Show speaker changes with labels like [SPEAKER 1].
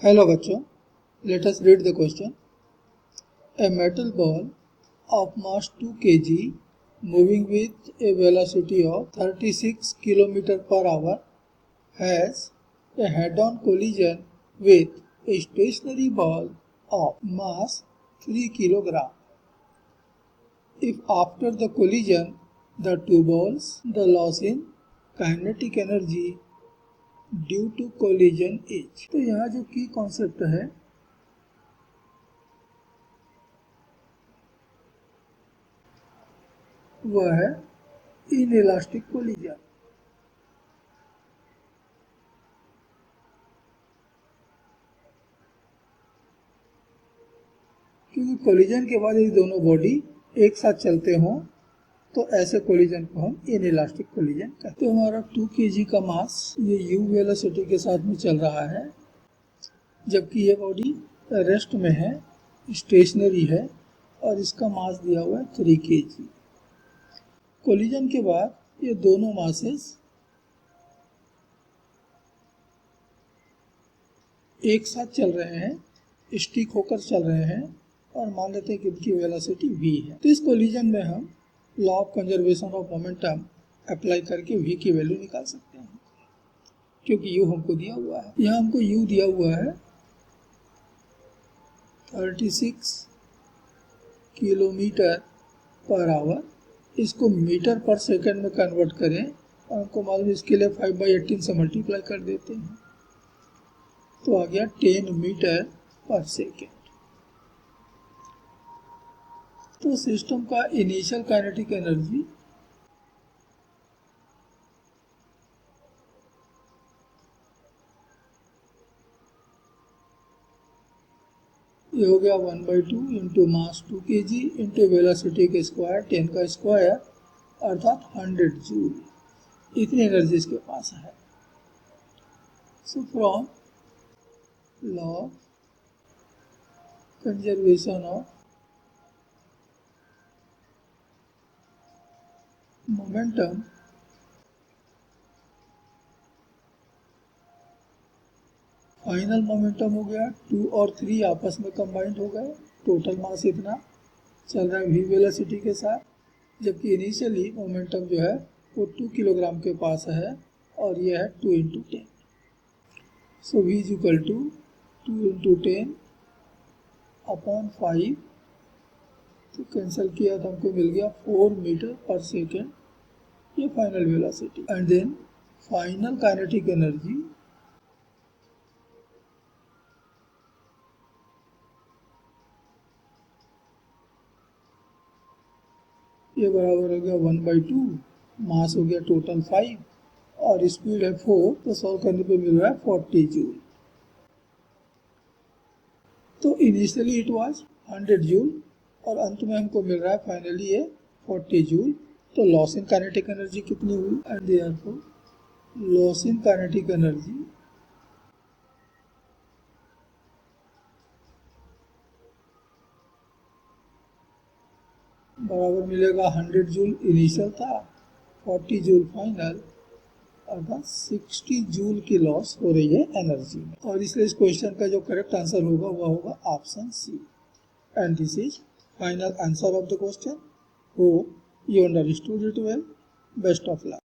[SPEAKER 1] Hello बच्चों, let us read the question. A metal ball of mass 2 kg moving with a velocity of 36 km per hour has a head-on collision with a stationary ball of mass 3 kg. If after the collision the two balls, the loss in kinetic energy due to collision as. तो यहाँ जो की concept है वह है inelastic collision. क्योंकि collision के बाद यदि दोनों बॉडी एक साथ चलते हों तो ऐसे कोलिजन को हम इनइलास्टिक कोलिजन कहते हैं। तो हमारा 2 kg का मास ये u वेलोसिटी के साथ में चल रहा है, जबकि ये बॉडी रेस्ट में है, स्टेशनरी है और इसका मास दिया हुआ है 3 kg। कोलिजन के बाद ये दोनों मासेस एक साथ चल रहे हैं, स्टिक होकर चल रहे हैं और मान लेते हैं कि इनकी वेलोसिटी v है। तो इस कोलिजन में हम law of conservation of momentum apply करके v की वैल्यू निकाल सकते हैं, क्योंकि u हमको दिया हुआ है। यहाँ हमको u दिया हुआ है 36 किलोमीटर पर आवर। इसको मीटर पर सेकंड में कन्वर्ट करें और हमको मालूम इसके लिए 5/18 से मल्टीप्लाई कर देते हैं तो आ गया 10 मीटर पर सेकेंड। तो सिस्टम का इनिशियल काइनेटिक एनर्जी ये हो गया 1/2 into mass 2 kg into velocity के स्क्वायर 10 का स्क्वायर अर्थात 100 जूल। इतनी एनर्जी इसके पास है। So from law of conservation of momentum final momentum हो गया 2 और 3 आपस में कंबाइंड हो गए, टोटल मास इतना चल रहा है v वेलोसिटी के साथ, जबकि इनिशियली मोमेंटम जो है वो 2 किलोग्राम के पास है और ये है 2 into 10। So v is equal to 2 into 10 upon 5, तो कैंसिल किया तो हमको मिल गया 4 मीटर पर सेकेंड, ये final velocity. And then final kinetic energy ये बराबर हो गया 1/2, मास हो गया टोटल 5 और स्पीड है 4, तो सॉल्व करने पे मिल रहा है 40 जूल। तो इनिशियली इट वाज 100 जूल और अंत में हमको मिल रहा है फाइनली ये 40 जूल। तो लॉस इन काइनेटिक एनर्जी कितनी हुई? And therefore loss in kinetic energy बराबर मिलेगा 100 जूल इनिशियल था, 40 जूल फाइनल, अर्थात 60 जूल की लॉस हो रही है एनर्जी में। और इसलिए इस क्वेश्चन का जो करेक्ट आंसर होगा वह होगा option C. And this is final answer of the question. Hope you understood it well. Best of luck.